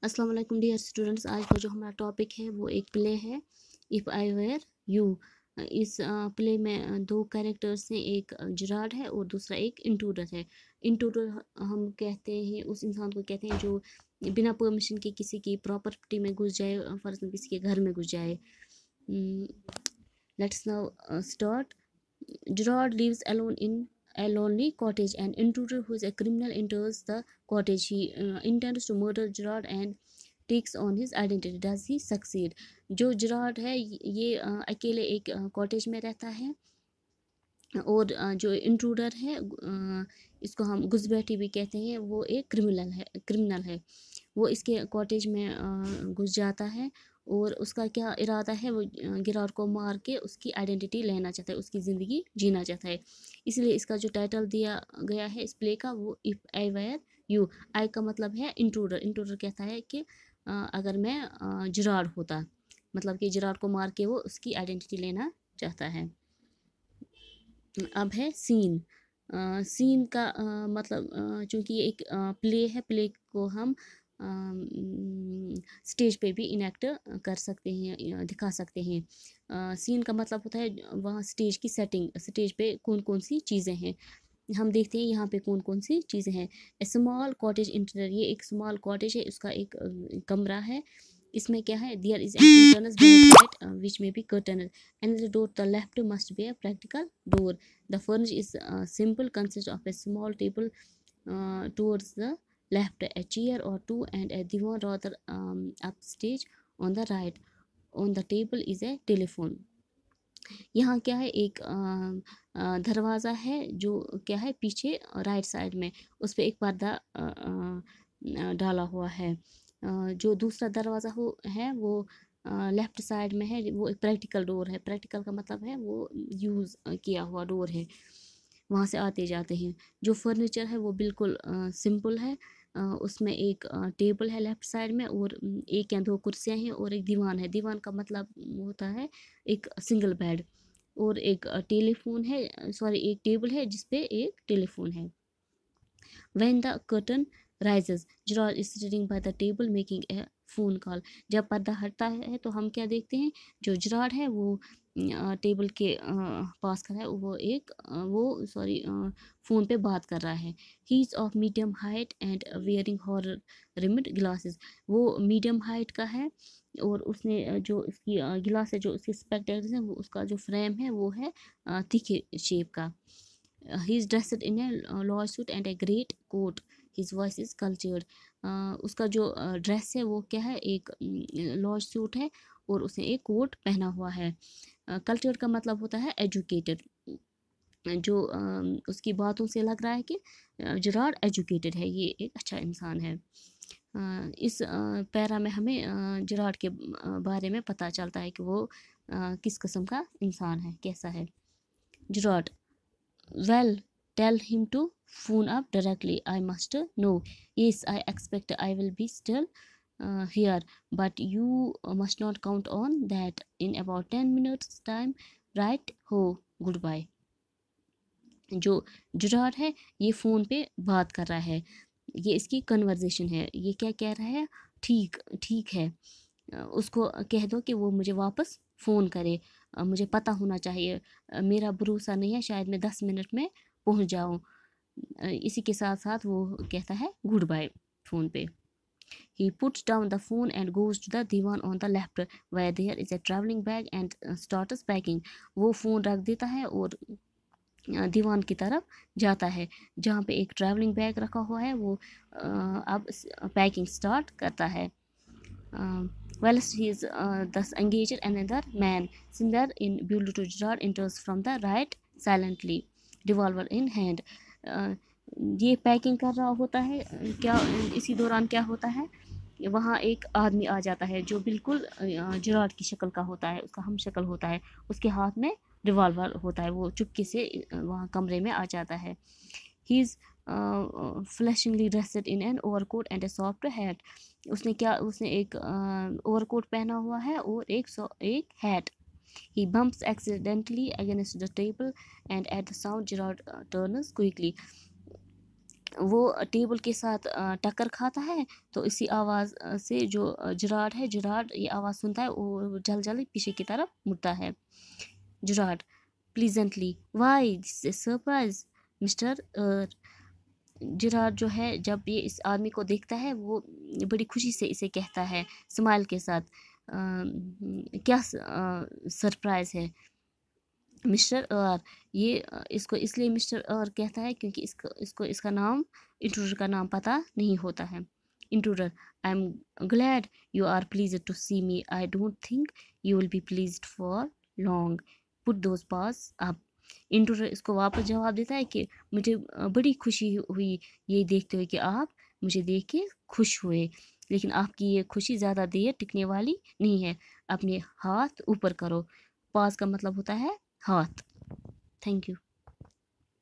अस्सलाम वालेकुम dear students. आज का जो हमारा टॉपिक है वो एक प्ले है, इफ़ आई वेयर यू। इस प्ले में दो कैरेक्टर्स हैं, एक जिराड है और दूसरा एक इंट्रूडर है। इंट्रूडर हम कहते हैं उस इंसान को कहते हैं जो बिना परमिशन के किसी की प्रॉपर्टी में घुस जाए, फर्ज किसी के घर में घुस जाए। Let's now start. Gerard lives alone in a lonely cottage. An intruder who is a criminal enters the cottage. He intends to murder Gerard and takes on his identity. Does he succeed? जो Gerard है ये अकेले एक cottage में रहता है और जो इंट्रूडर है इसको हम घुसपैठी भी कहते हैं, वो एक क्रिमिनल है। वो इसके कॉटेज में घुस जाता है और उसका क्या इरादा है, वो गिरार को मार के उसकी आइडेंटिटी लेना चाहता है, उसकी ज़िंदगी जीना चाहता है। इसलिए इसका जो टाइटल दिया गया है इस प्ले का वो इफ़ आई वेयर यू। आई का मतलब है इंट्रूडर। इंट्रूडर कहता है कि अगर मैं जिराड होता, मतलब कि जिराड को मार के वो उसकी आइडेंटिटी लेना चाहता है। अब है सीन। सीन का मतलब चूँकि ये एक प्ले है, प्ले को हम स्टेज पे भी इनेक्ट कर सकते हैं, दिखा सकते हैं। सीन का मतलब होता है वहाँ स्टेज की सेटिंग, स्टेज पे कौन कौन सी चीज़ें हैं। हम देखते हैं यहाँ पे कौन कौन सी चीज़ें हैं। ए स्मॉल कॉटेज इंटीरियर, ये एक स्मॉल कॉटेज है, उसका एक कमरा है। इसमें क्या है, there is an internal back which may be curtain and the door the left must be a practical door. The furnish is simple, consist of a small table towards the left, a chair or two and a divan rather upstage on the right. On the table is a telephone. यहाँ क्या है, एक दरवाज़ा है जो क्या है पीछे राइट साइड में, उस पर एक पर्दा डाला हुआ है। जो दूसरा दरवाज़ा है वो लेफ़्ट साइड में है, वो एक प्रैक्टिकल डोर है। प्रैक्टिकल का मतलब है वो यूज़ किया हुआ डोर है, वहाँ से आते जाते हैं। जो फर्नीचर है वो बिल्कुल सिंपल है। उसमें एक टेबल है लेफ़्ट साइड में और एक या दो कुर्सियाँ हैं और एक दीवान है। दीवान का मतलब होता है एक सिंगल बेड, और एक टेलीफोन है, सॉरी एक टेबल है जिस पे एक टेलीफोन है। When the curtain rises, Gerard is sitting by the table making a phone call. जब पर्दा हटता है तो हम क्या देखते हैं, जो जराड है वो टेबल के पास खड़ा है, वो फ़ोन पे बात कर रहा है। He is of medium height and wearing horn rimmed glasses. वो मीडियम हाइट का है और उसने जो इसकी गिलास है, जो उसके स्पेक्टेक्ल्स हैं, वो उसका जो फ्रेम है वो है तीखे शेप का। He is dressed in a law suit and a great coat. His voice is cultured. उसका जो ड्रेस है वो क्या है, एक लॉ सूट है और उसने एक कोट पहना हुआ है। कल्चर्ड का मतलब होता है एजुकेटेड। जो उसकी बातों से लग रहा है कि जराड एजुकेटेड है, ये एक अच्छा इंसान है। इस पैरा में हमें जराड के बारे में पता चलता है कि वो किस किस्म का इंसान है, कैसा है। जराड, well, tell him to phone up directly. I must know. Yes, I expect I will be still here, but you must not count on that. In about 10 minutes time, right? हो, goodbye. जो जुरार है ये phone पे बात कर रहा है, ये इसकी कन्वर्जेशन है। ये क्या कह रहा है, ठीक ठीक है, उसको कह दो कि वो मुझे वापस फ़ोन करे, मुझे पता होना चाहिए, मेरा भरोसा नहीं है, शायद मैं 10 मिनट में पहुंच जाऊं। इसी के साथ साथ वो कहता है गुड बाय फ़ोन पे। He puts down the phone and goes to the divan on the left where there is a traveling bag and starts packing. वो फ़ोन रख देता है और दीवान की तरफ जाता है जहाँ पे एक ट्रैवलिंग बैग रखा हुआ है। वो अब पैकिंग स्टार्ट करता है। Whilst he is thus engaged, another man, similar in build to Gerard, enters from the right silently, revolver in hand. ये पैकिंग कर रहा होता है, क्या इसी दौरान क्या होता है, वहाँ एक आदमी आ जाता है जो बिल्कुल जराड की शक्ल का होता है, उसका हम शक्ल होता है, उसके हाथ में रिवॉल्वर होता है। वो चुपके से वहाँ कमरे में आ जाता है। He is flashingly dressed in an overcoat and a soft hat. उसने एक ओवरकोट पहना हुआ है और एक hat. He bumps accidentally against the table and at the sound Gerard turns quickly. وہ ٹیبل کے ساتھ ٹکر کھاتا ہے تو اسی آواز سے جو جراڈ ہے، جراڈ یہ آواز سنتا ہے، وہ جلد جلد پیچھے کی طرف مڑتا ہے. Gerard pleasantly why this is surprise Mr Gerard جو ہے جب یہ اس آدمی کو دیکھتا ہے وہ بڑی خوشی سے اسے کہتا ہے اسمائل کے ساتھ کیا سرپرائز ہے مسٹر یہ اس کو اس لیے مسٹر کہتا ہے کیونکہ اس کا نام انٹروڈر کا نام پتہ نہیں ہوتا ہے. Intruder I am glad you are pleased to see me I don't think you will be pleased for long put those pass up. Intruder اس کو واپس جواب دیتا ہے کہ مجھے بڑی خوشی ہوئی یہ دیکھتے ہوئے کہ آپ مجھے دیکھ کے خوش ہوئے، لیکن آپ کی یہ خوشی زیادہ دیر ٹکنے والی نہیں ہے. اپنے ہاتھ اوپر کرو. پاس کا مطلب ہوتا ہے ہاتھ. Thank you.